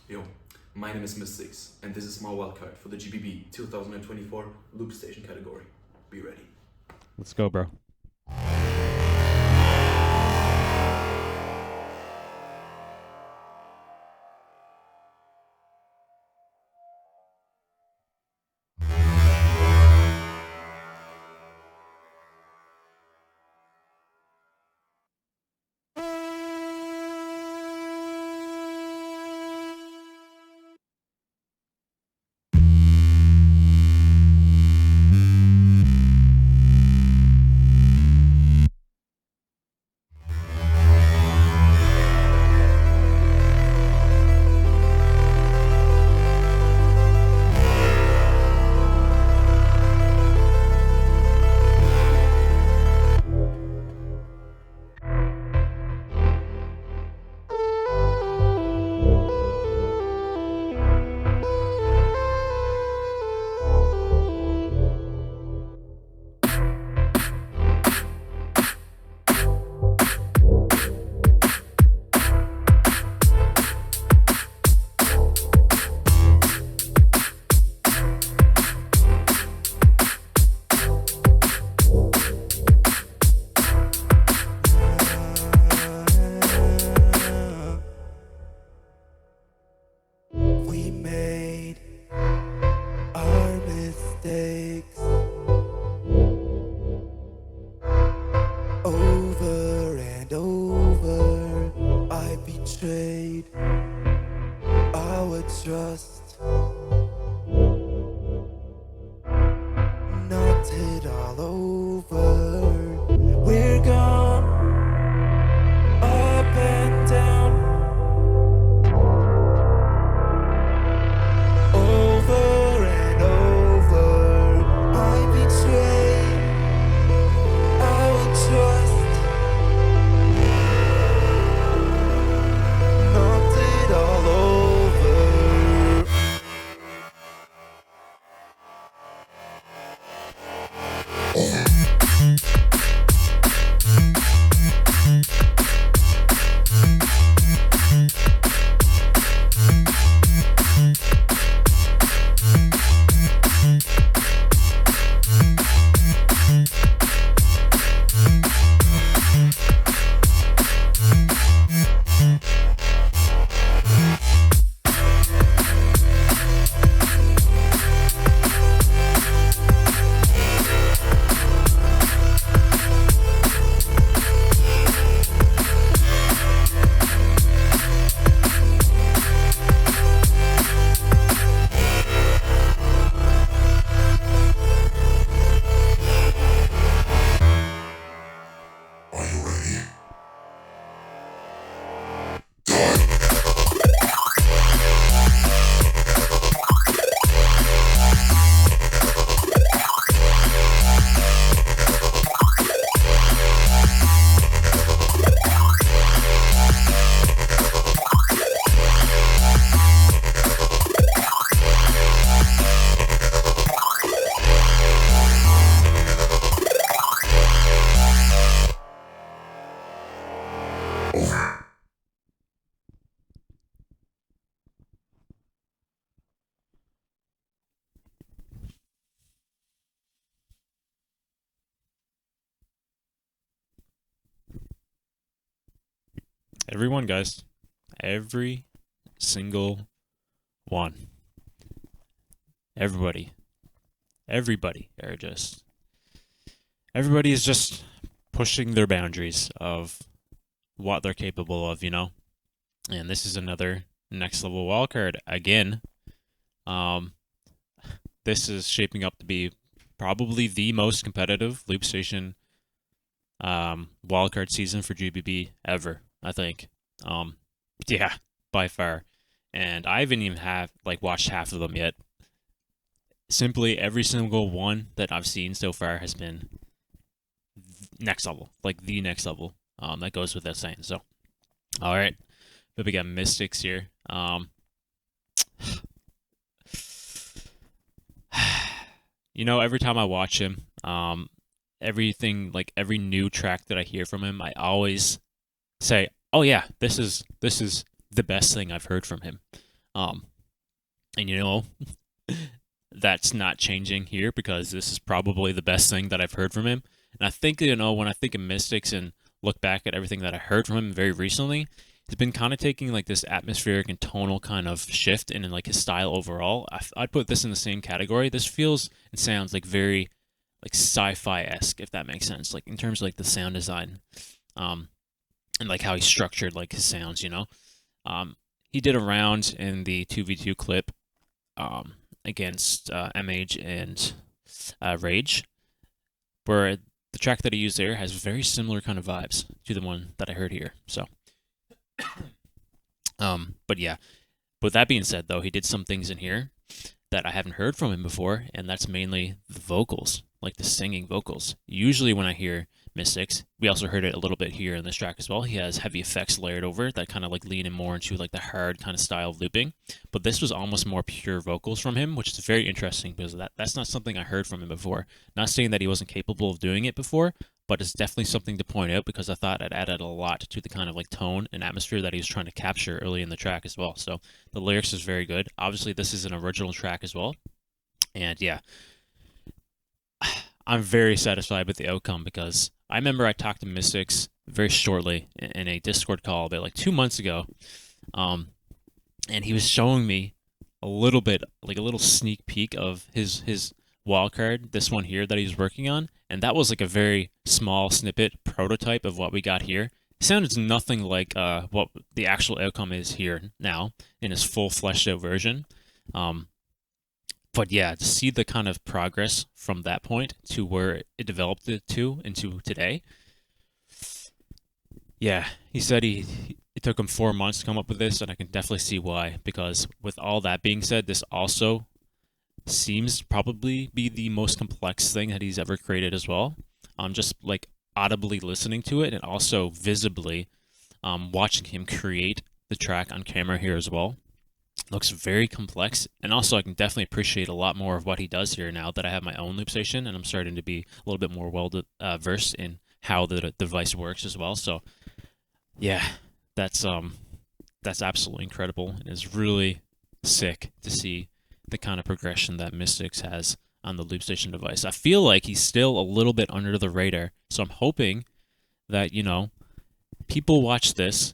Yo, my name is MISTIX, and this is my wildcard for the GBB24 Loopstation category. Be ready. Let's go, bro. We made our mistakes over and over. I betrayed our trust, knocked it all over. We're gone, up and down, over and over. I betrayed our trust, knocked it all over. Everyone, guys. Every single one. Everybody. Everybody are just. Everybody is just pushing their boundaries of what they're capable of, you know? And this is another next level wildcard again. This is shaping up to be probably the most competitive Loopstation wildcard season for GBB ever, I think. Yeah, by far. And I haven't even watched half of them yet. Simply every single one that I've seen so far has been next level, like the next level. That goes without saying. So, all right, but we got MISTIX here. You know, every time I watch him, everything, like every new track that I hear from him, I always say, "Oh yeah, this is the best thing I've heard from him." And you know, that's not changing here because this is probably the best thing that I've heard from him. And I think, you know, when I think of Mystics and look back at everything that I heard from him very recently, he's been kind of taking like this atmospheric and tonal kind of shift in like his style overall. I'd put this in the same category. This feels and sounds like very like sci-fi-esque, if that makes sense, like in terms of like the sound design, and like how he structured like his sounds, you know. He did a round in the 2v2 clip against MH and Rage, where the track that he used there has very similar kind of vibes to the one that I heard here. So, but yeah. With that being said, though, he did some things in here that I haven't heard from him before, and that's mainly the vocals, like the singing vocals. Usually when I hear Mystics, we also heard it a little bit here in this track as well, he has heavy effects layered over it that kind of like lean in more into like the hard kind of style of looping. But this was almost more pure vocals from him, which is very interesting because that's not something I heard from him before. Not saying that he wasn't capable of doing it before, but it's definitely something to point out because I thought it added a lot to the kind of like tone and atmosphere that he was trying to capture early in the track as well. So the lyrics is very good. Obviously, this is an original track as well. And yeah, I'm very satisfied with the outcome because I remember I talked to Mystics very shortly in a Discord call about like 2 months ago. And he was showing me a little bit, like a little sneak peek of his wildcard, this one here that he's working on. And that was like a very small snippet prototype of what we got here. It sounded nothing like what the actual outcome is here now in his full fleshed out version. But yeah, to see the kind of progress from that point to where it developed it to into today. Yeah, he said it took him 4 months to come up with this, and I can definitely see why. Because with all that being said, this also seems to probably be the most complex thing that he's ever created as well. Just like audibly listening to it and also visibly watching him create the track on camera here as well. Looks very complex, and also I can definitely appreciate a lot more of what he does here now that I have my own Loopstation and I'm starting to be a little bit more versed in how the device works as well. So yeah, that's absolutely incredible, and it's really sick to see the kind of progression that Mystics has on the Loopstation device. I feel like he's still a little bit under the radar, so I'm hoping that, you know, people watch this,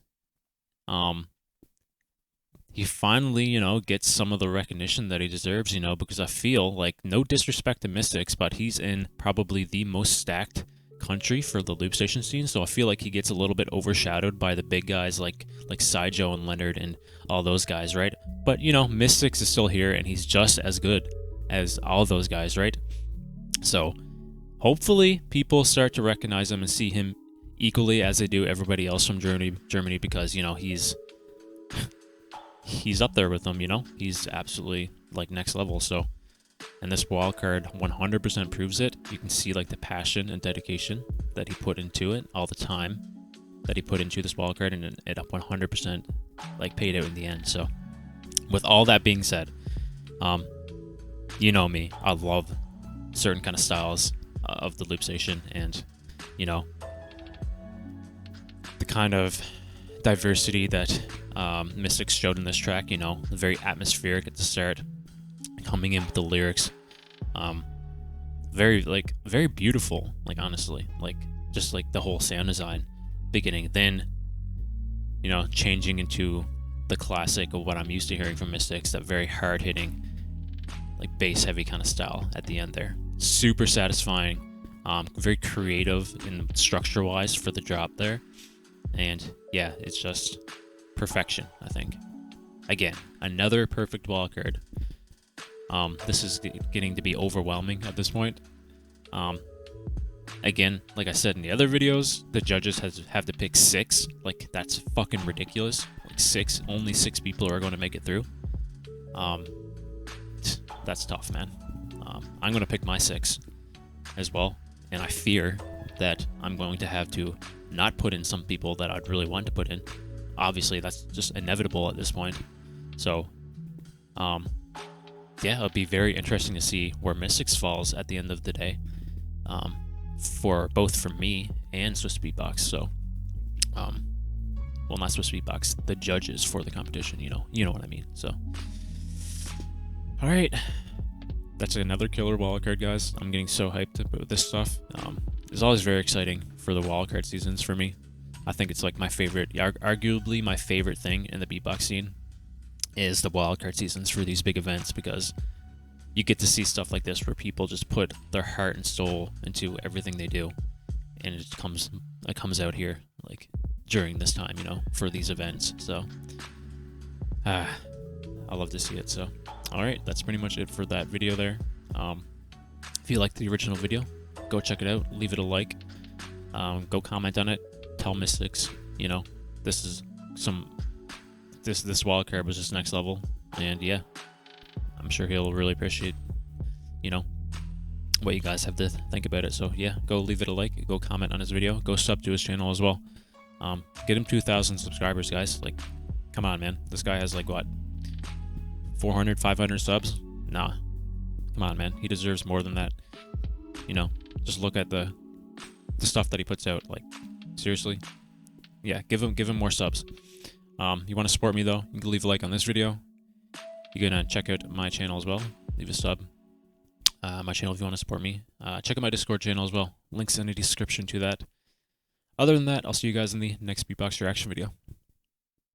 he finally, you know, gets some of the recognition that he deserves, you know, because I feel like, no disrespect to Mystics, but he's in probably the most stacked country for the Loopstation scene, so I feel like he gets a little bit overshadowed by the big guys like Saijo and Leonard and all those guys, right? But, you know, Mystics is still here, and he's just as good as all those guys, right? So, hopefully, people start to recognize him and see him equally as they do everybody else from Germany, because, you know, he's up there with them, you know? He's absolutely, like, next level, so... And this wildcard 100% proves it. You can see, like, the passion and dedication that he put into it, all the time that he put into this wildcard, and it 100%, like, paid out in the end. So, with all that being said, you know me, I love certain kind of styles of the Loopstation, and, you know, the kind of diversity that Mystics showed in this track, you know, very atmospheric at the start, coming in with the lyrics, very beautiful, like, honestly, like, just like the whole sound design beginning, then, you know, changing into the classic of what I'm used to hearing from Mystics, that very hard-hitting, like, bass-heavy kind of style at the end there. Super satisfying, very creative in structure-wise for the drop there, and yeah, it's just perfection, I think. Again, another perfect wildcard. This is getting to be overwhelming at this point. Again, like I said in the other videos, the judges have to pick 6. Like, that's fucking ridiculous. Like, 6, only 6 people are going to make it through. That's tough, man. I'm going to pick my 6 as well, and I fear that I'm going to have to not put in some people that I'd really want to put in. Obviously, that's just inevitable at this point. So, yeah, it'll be very interesting to see where Mystics falls at the end of the day, for both for me and Swiss Beatbox. So, well, not supposed to beatbox, the judges for the competition, you know what I mean. So, all right, that's another killer wildcard, guys. I'm getting so hyped about this stuff. It's always very exciting for the wildcard seasons for me. I think it's like my favorite, arguably my favorite thing in the beatbox scene is the wildcard seasons for these big events, because you get to see stuff like this where people just put their heart and soul into everything they do, and it comes out here like during this time, for these events. So I love to see it. So all right, that's pretty much it for that video there. If you liked the original video, go check it out, leave it a like, go comment on it, tell MISTIX, this wildcard was just next level, and yeah, I'm sure he'll really appreciate, what you guys have to think about it. So yeah, go leave it a like, go comment on his video, go sub to his channel as well. Get him 2,000 subscribers, guys. Like, come on, man. This guy has like what, 400, 500 subs? Nah, come on, man. He deserves more than that. Just look at the stuff that he puts out. Like, seriously, yeah, give him more subs. You want to support me though, you can leave a like on this video. You can check out my channel as well, leave a sub. My channel if you want to support me. Check out my Discord channel as well, links in the description to that. Other than that, I'll see you guys in the next beatbox reaction video.